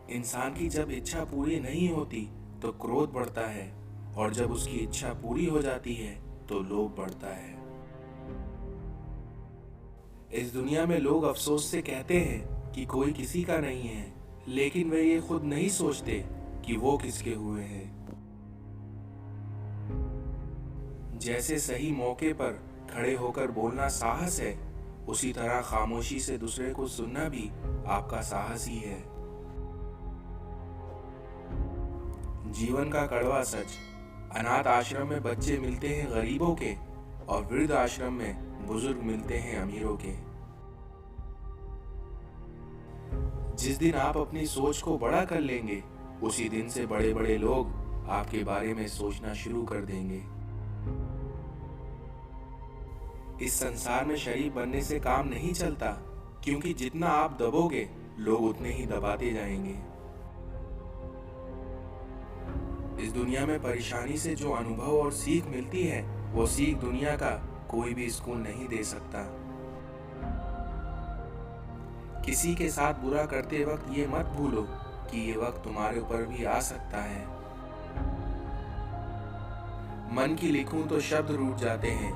इंसान की जब इच्छा पूरी नहीं होती तो क्रोध बढ़ता है, और जब उसकी इच्छा पूरी हो जाती है तो लोभ बढ़ता है। इस दुनिया में लोग अफसोस से कहते हैं कि कोई किसी का नहीं है, लेकिन वे ये खुद नहीं सोचते कि वो किसके हुए हैं। जैसे सही मौके पर खड़े होकर बोलना साहस है, उसी तरह खामोशी से दूसरे को सुनना भी आपका साहस ही है। जीवन का कड़वा सच, अनाथ आश्रम में बच्चे मिलते हैं गरीबों के, और वृद्ध आश्रम में बुजुर्ग मिलते हैं अमीरों के। जिस दिन आप अपनी सोच को बड़ा कर लेंगे, उसी दिन से बड़े बड़े लोग आपके बारे में सोचना शुरू कर देंगे। इस संसार में शरीफ बनने से काम नहीं चलता, क्योंकि जितना आप दबोगे लोग उतने ही दबाते जाएंगे। इस दुनिया में परेशानी से जो अनुभव और सीख मिलती है, वो सीख दुनिया का कोई भी स्कूल नहीं दे सकता। किसी के साथ बुरा करते वक्त ये मत भूलो कि ये वक्त तुम्हारे ऊपर भी आ सकता है। मन की लिखूं तो शब्द रूठ जाते हैं,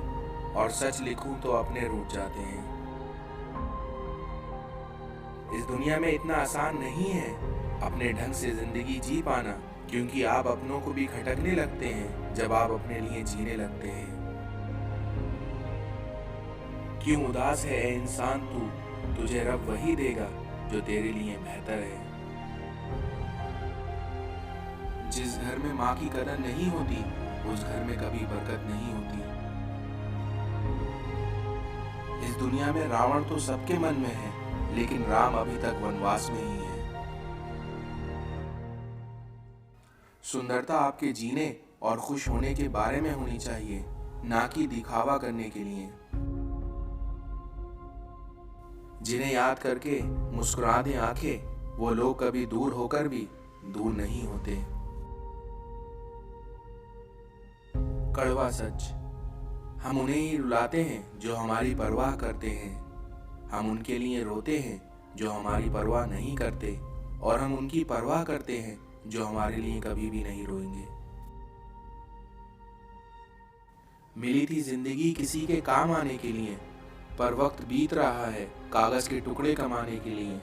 और सच लिखूं तो अपने रूठ जाते हैं। इस दुनिया में इतना आसान नहीं है अपने ढंग से जिंदगी जी पाना, क्योंकि आप अपनों को भी खटकने लगते हैं जब आप अपने लिए जीने लगते हैं। क्यों उदास है ए इंसान तू, तुझे रब वही देगा जो तेरे लिए बेहतर है। जिस घर में माँ की कदर नहीं होती, उस घर में कभी बरकत नहीं होती। इस दुनिया में रावण तो सबके मन में है, लेकिन राम अभी तक वनवास में ही है। सुंदरता आपके जीने और खुश होने के बारे में होनी चाहिए, ना कि दिखावा करने के लिए। जिन्हें याद करके मुस्कुरा दें आंखें, वो लोग कभी दूर होकर भी दूर नहीं होते। कड़वा सच, हम उन्हें ही रुलाते हैं जो हमारी परवाह करते हैं। हम उनके लिए रोते हैं जो हमारी परवाह नहीं करते, और हम उनकी परवाह करते हैं जो हमारे लिए कभी भी नहीं रोएंगे। मिली थी जिंदगी किसी के काम आने के लिए, पर वक्त बीत रहा है कागज के टुकड़े कमाने के लिए।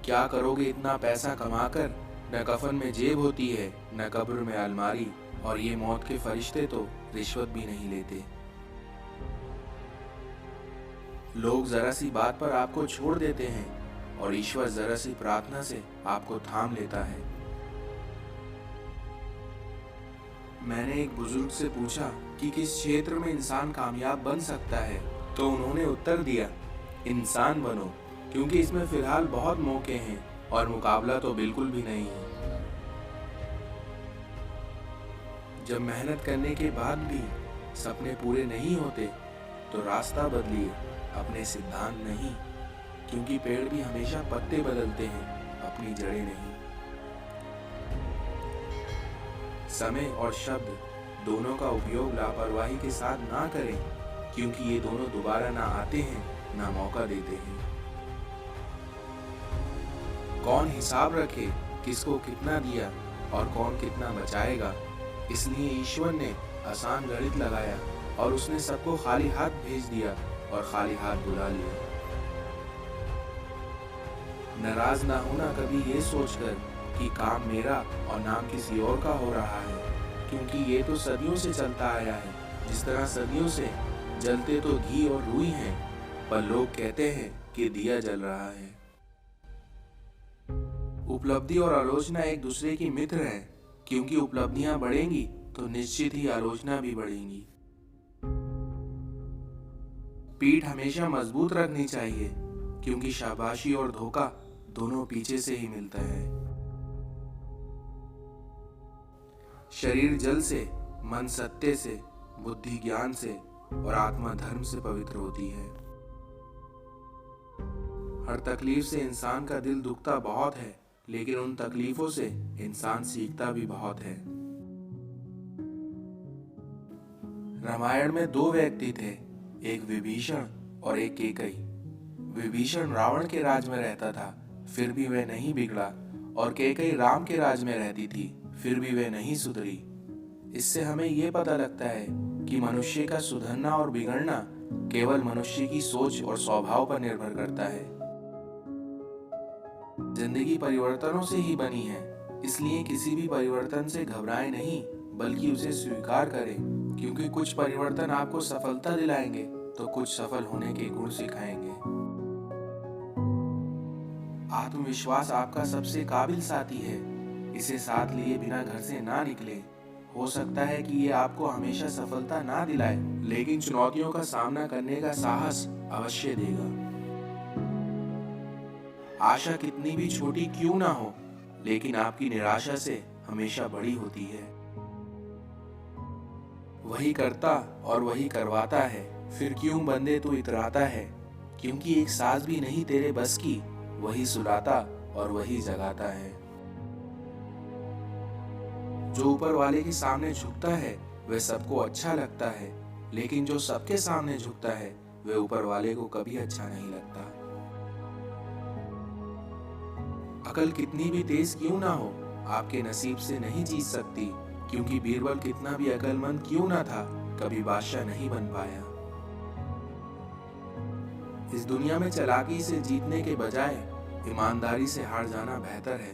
क्या करोगे इतना पैसा कमाकर, न कफन में जेब होती है न कब्र में अलमारी, और ये मौत के फरिश्ते तो रिश्वत भी नहीं लेते। लोग जरा सी बात पर आपको छोड़ देते हैं, और ईश्वर जरा सी प्रार्थना से आपको थाम लेता है। मैंने एक बुजुर्ग से पूछा कि किस क्षेत्र में इंसान कामयाब बन सकता है, तो उन्होंने उत्तर दिया, इंसान बनो, क्योंकि इसमें फिलहाल बहुत मौके हैं और मुकाबला तो बिल्कुल भी नहीं है। जब मेहनत करने के बाद भी सपने पूरे नहीं होते, तो रास्ता बदलिए, अपने सिद्धांत नहीं, क्योंकि पेड़ भी हमेशा पत्ते बदलते हैं, अपनी जड़ें नहीं। समय और शब्द दोनों का उपयोग लापरवाही के साथ ना करें, क्योंकि ये दोनों दोबारा ना आते हैं ना मौका देते हैं। कौन हिसाब रखे किसको कितना दिया और कौन कितना बचाएगा, इसलिए ईश्वर ने आसान गणित लगाया, और उसने सबको खाली हाथ भेज दिया और खाली हाथ बुला लिया। नाराज ना होना कभी ये सोचकर कि काम मेरा और नाम किसी और का हो रहा है, क्योंकि ये तो सदियों से चलता आया है। जिस तरह सदियों से जलते तो घी और रुई हैं, पर लोग कहते हैं कि दिया जल रहा है। उपलब्धि और आलोचना एक दूसरे की मित्र हैं, क्योंकि उपलब्धियां बढ़ेंगी तो निश्चित ही आलोचना भी बढ़ेंगी। पीठ हमेशा मजबूत रखनी चाहिए, क्योंकि शाबाशी और धोखा दोनों पीछे से ही मिलता है। शरीर जल से, मन सत्य से, बुद्धि ज्ञान से और आत्मा धर्म से पवित्र होती है। हर तकलीफ से इंसान का दिल दुखता बहुत है, लेकिन उन तकलीफों से इंसान सीखता भी बहुत है। रामायण में दो व्यक्ति थे, एक विभीषण और एक केकई। विभीषण रावण के राज में रहता था, फिर भी वह नहीं बिगड़ा और कैकेयी राम के राज में रहती थी, फिर भी वे नहीं सुधरी। इससे हमें ये पता लगता है कि मनुष्य का सुधरना और बिगड़ना केवल मनुष्य की सोच और स्वभाव पर निर्भर करता है। जिंदगी परिवर्तनों से ही बनी है, इसलिए किसी भी परिवर्तन से घबराएं नहीं, बल्कि उसे स्वीकार करें, क्योंकि कुछ परिवर्तन आपको सफलता दिलाएंगे तो कुछ सफल होने के गुण सिखाएंगे। आत्मविश्वास आपका सबसे काबिल साथी है। इसे साथ लिए बिना घर से ना निकले। हो सकता है कि ये आपको हमेशा सफलता ना दिलाए, लेकिन चुनौतियों का सामना करने का साहस अवश्य देगा। आशा कितनी भी छोटी क्यों ना हो, लेकिन आपकी निराशा से हमेशा बड़ी होती है। वही करता और वही करवाता है, फिर क्यों बंदे तू इतराता है। क्योंकि एक साज भी नहीं तेरे बस की, वही सुलाता और वही जगाता है। जो ऊपर वाले के सामने झुकता है वह सबको अच्छा लगता है, लेकिन जो सबके सामने झुकता है वह ऊपर वाले को कभी अच्छा नहीं लगता। अकल कितनी भी तेज क्यों ना हो, आपके नसीब से नहीं जीत सकती, क्योंकि बीरबल कितना भी अकलमंद क्यों ना था, कभी बादशाह नहीं बन पाया। इस दुनिया में चालाकी से जीतने के बजाय ईमानदारी से हार जाना बेहतर है।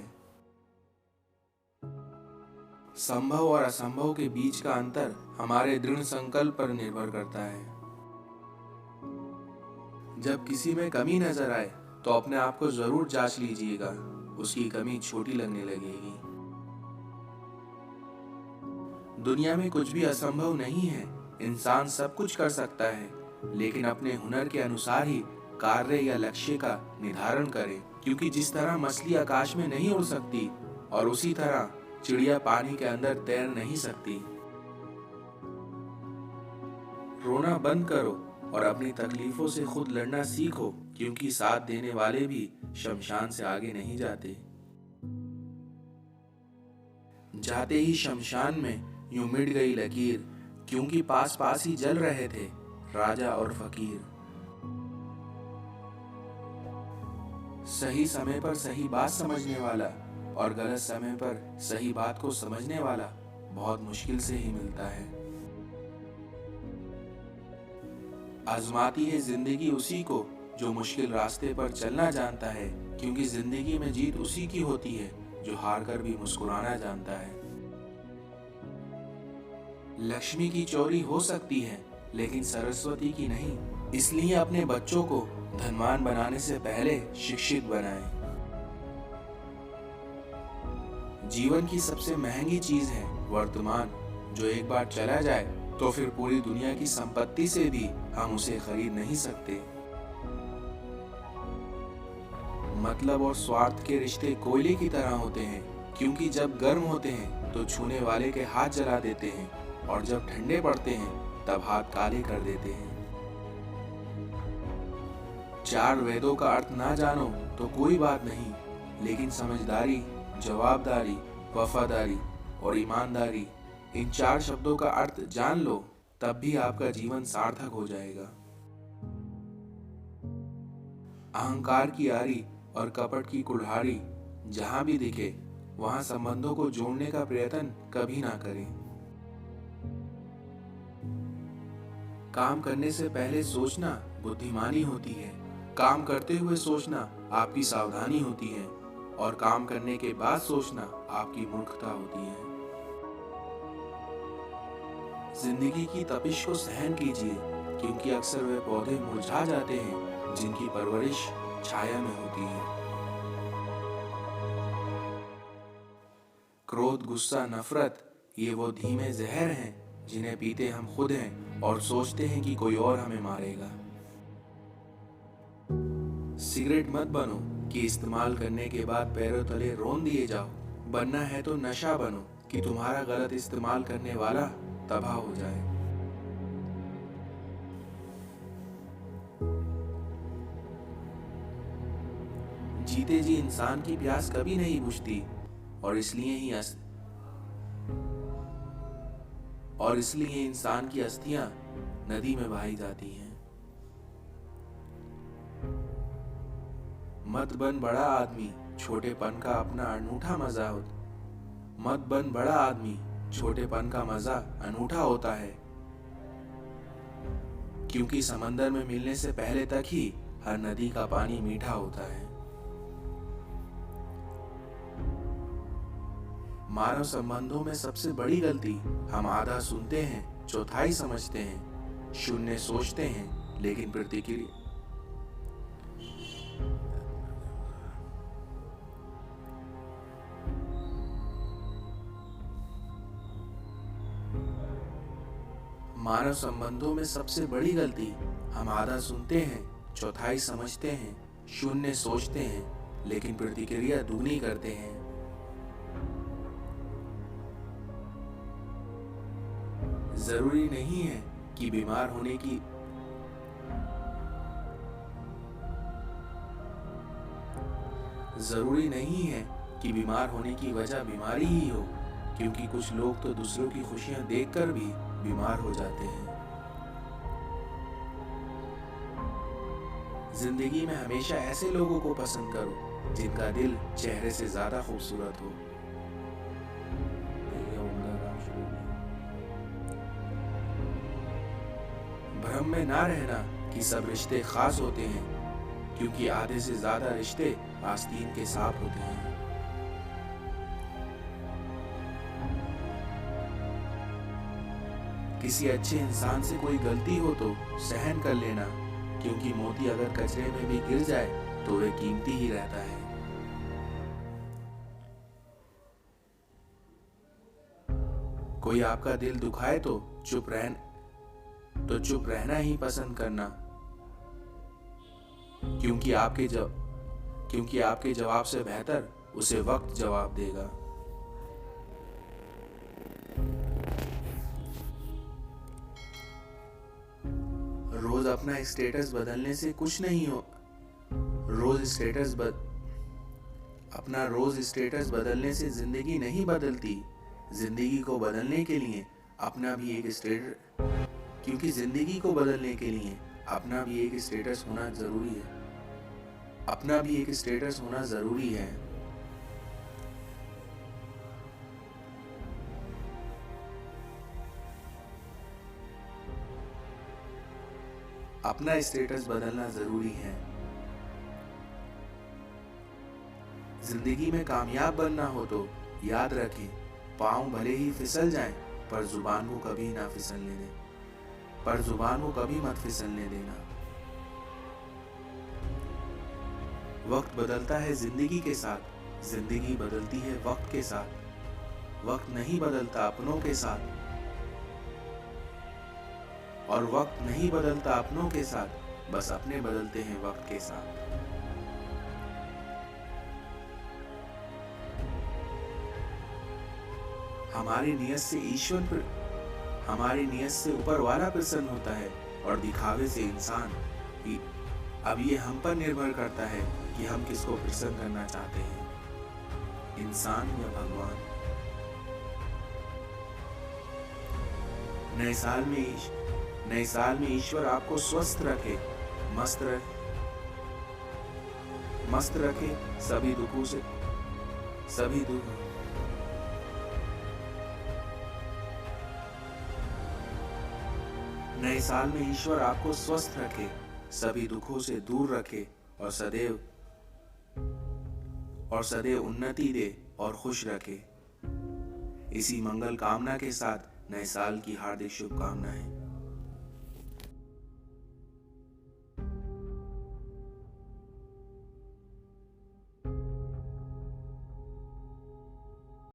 संभव और असंभव के बीच का अंतर हमारे दृढ़ संकल्प पर निर्भर करता है। जब किसी में कमी नजर आए तो अपने आप को जरूर जांच लीजिएगा, उसकी कमी छोटी लगने लगेगी। दुनिया में कुछ भी असंभव नहीं है। इंसान सब कुछ कर सकता है, लेकिन अपने हुनर के अनुसार ही कार्य या लक्ष्य का निर्धारण करें, क्योंकि जिस तरह मछली आकाश में नहीं उड़ सकती और उसी तरह चिड़िया पानी के अंदर तैर नहीं सकती। रोना बंद करो और अपनी तकलीफों से खुद लड़ना सीखो, क्योंकि साथ देने वाले भी शमशान से आगे नहीं जाते। जाते ही शमशान में यूं मिट गई लकीर, क्योंकि पास पास ही जल रहे थे राजा और फकीर। सही समय पर सही बात समझने वाला और गलत समय पर सही बात को समझने वाला बहुत मुश्किल से ही मिलता है। आजमाती है जिंदगी उसी को जो मुश्किल रास्ते पर चलना जानता है, क्योंकि जिंदगी में जीत उसी की होती है जो हार कर भी मुस्कुराना जानता है। लक्ष्मी की चोरी हो सकती है, लेकिन सरस्वती की नहीं। इसलिए अपने बच्चों को धनवान बनाने से पहले शिक्षित बनाएं। जीवन की सबसे महंगी चीज है वर्तमान, जो एक बार चला जाए तो फिर पूरी दुनिया की संपत्ति से भी हम उसे खरीद नहीं सकते। मतलब और स्वार्थ के रिश्ते कोयले की तरह होते हैं, क्योंकि जब गर्म होते हैं तो छूने वाले के हाथ जला देते हैं, और जब ठंडे पड़ते हैं तब हाथ काले कर देते हैं। चार वेदों का अर्थ ना जानो तो कोई बात नहीं, लेकिन समझदारी, जवाबदारी, वफादारी और ईमानदारी, इन चार शब्दों का अर्थ जान लो, तब भी आपका जीवन सार्थक हो जाएगा। अहंकार की आरी और कपट की कुल्हाड़ी जहां भी दिखे, वहां संबंधों को जोड़ने का प्रयत्न कभी ना करें। काम करने से पहले सोचना बुद्धिमानी होती है, काम करते हुए सोचना आपकी सावधानी होती है, और काम करने के बाद सोचना आपकी मूर्खता होती है। जिंदगी की तपिश को सहन कीजिए, क्योंकि अक्सर वे पौधे मुरझा जाते हैं जिनकी परवरिश छाया में होती है। क्रोध, गुस्सा, नफरत, ये वो धीमे जहर हैं जिन्हें पीते हम खुद हैं और सोचते हैं कि कोई और हमें मारेगा। सिगरेट मत बनो कि इस्तेमाल करने के बाद पैरों तले रोन दिए जाओ। बनना है तो नशा बनो कि तुम्हारा गलत इस्तेमाल करने वाला तबाह हो जाए। जीते जी इंसान की प्यास कभी नहीं बुझती, और इसलिए इंसान की अस्थियां नदी में बहाई जाती हैं। मत बन बड़ा आदमी छोटेपन का अपना अनूठा मजा होता। मत बन बड़ा आदमी, छोटेपन का मजा अनूठा होता है, क्योंकि समंदर में मिलने से पहले तक ही हर नदी का पानी मीठा होता है। मानव संबंधों में सबसे बड़ी गलती, हम आधा सुनते हैं, चौथाई समझते हैं, शून्य सोचते हैं, लेकिन प्रतिक्रिया मानव संबंधों में सबसे बड़ी गलती, हम आधा सुनते हैं, चौथाई समझते हैं, शून्य सोचते हैं, लेकिन प्रतिक्रिया दुगनी करते हैं। जरूरी नहीं है कि बीमार होने की जरूरी नहीं है कि बीमार होने की वजह बीमारी ही हो, क्योंकि कुछ लोग तो दूसरों की खुशियां देखकर भी बीमार हो जाते हैं। जिंदगी में हमेशा ऐसे लोगों को पसंद करो जिनका दिल चेहरे से ज्यादा खूबसूरत हो। भ्रम में ना रहना कि सब रिश्ते खास होते हैं, क्योंकि आधे से ज्यादा रिश्ते आस्तीन के सांप होते हैं। किसी अच्छे इंसान से कोई गलती हो तो सहन कर लेना, क्योंकि मोती अगर कचरे में भी गिर जाए तो वह कीमती ही रहता है। कोई आपका दिल दुखाए तो चुप रहना ही पसंद करना, क्योंकि आपके जवाब से बेहतर उसे वक्त जवाब देगा। रोज अपना स्टेटस बदलने से कुछ नहीं हो। रोज स्टेटस बदलने से जिंदगी नहीं बदलती। जिंदगी को बदलने के लिए अपना भी एक स्टेटस क्योंकि जिंदगी को बदलने के लिए अपना भी एक स्टेटस होना जरूरी है। अपना भी एक स्टेटस होना जरूरी है। अपना स्टेटस बदलना जरूरी है। जिंदगी में कामयाब बनना हो तो याद रखें, पांव भले ही फिसल जाएं, पर जुबान को कभी ना फिसलने दें। पर जुबान को कभी मत फिसलने देना। वक्त बदलता है जिंदगी के साथ, जिंदगी बदलती है वक्त के साथ। वक्त नहीं बदलता अपनों के साथ, और वक्त नहीं बदलता अपनों के साथ, बस अपने बदलते हैं वक्त के साथ। हमारी नियत से ऊपर वाला प्रसन्न होता है, और दिखावे से इंसान। अब ये हम पर निर्भर करता है कि हम किसको प्रसन्न करना चाहते हैं, इंसान या भगवान। नए साल में ईश्वर आपको स्वस्थ रखे, मस्त रखे, नए साल में ईश्वर आपको स्वस्थ रखे, सभी दुखों से दूर रखे, और सदैव उन्नति दे और खुश रखे। इसी मंगल कामना के साथ नए साल की हार्दिक शुभकामनाएं।